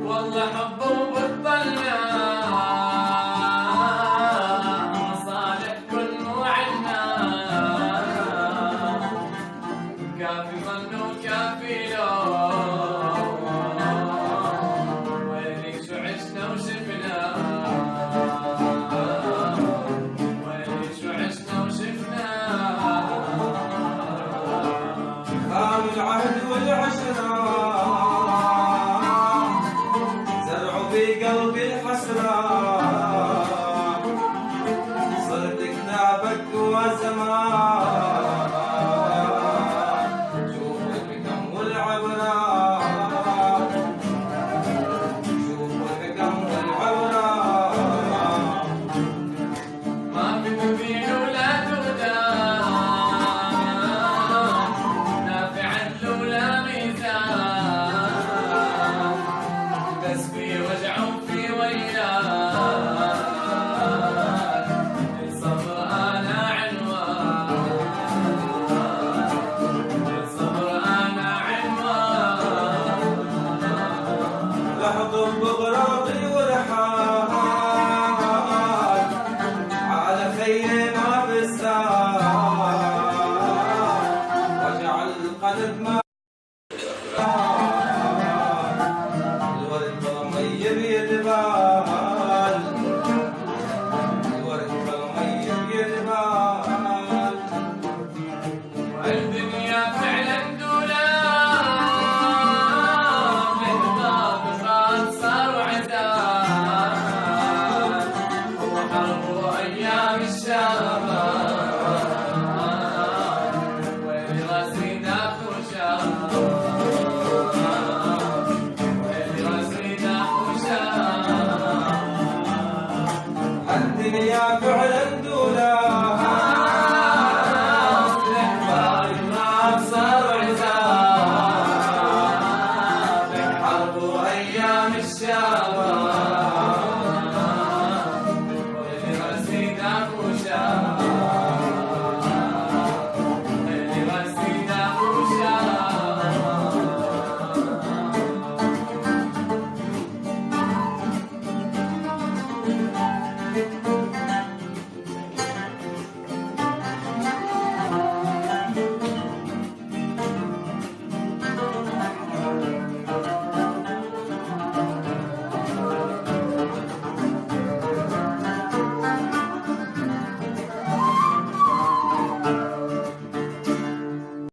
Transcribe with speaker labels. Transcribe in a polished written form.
Speaker 1: والله حبه وبطلنا مصالح كل موعدنا، كافي ظن وكافي لوم، ويلي شو عشنا وشفنا، ويلي شو عشنا وشفنا.
Speaker 2: خام العهد والعشرة في قلبي الحسرة، صرت كتابك وزمان، شوف الحكم والعبرة، شوف الحكم والعبرة.
Speaker 1: ما في مثيل ولا تغدان، نافع ولا ميزان، بس في وجع وفي ويلان، الصبر أنا عنوان، الصبر أنا عنوان.
Speaker 2: لحظة بغراضي ورحال على خيمة بالسال، واجعل القلب ما الورد بالمية بيدبال، الورد بالمية بيدبال.
Speaker 1: والدنيا فعلا دولاب، انضاف خاص صار وعتاب، وحرب وايام الشباب، ويلي راسي داخ وشاب، ويلي راسي داخ وشاب.
Speaker 2: الدنيا فعلا دولاب،
Speaker 1: صار عتاب، حرب وايام الشباب.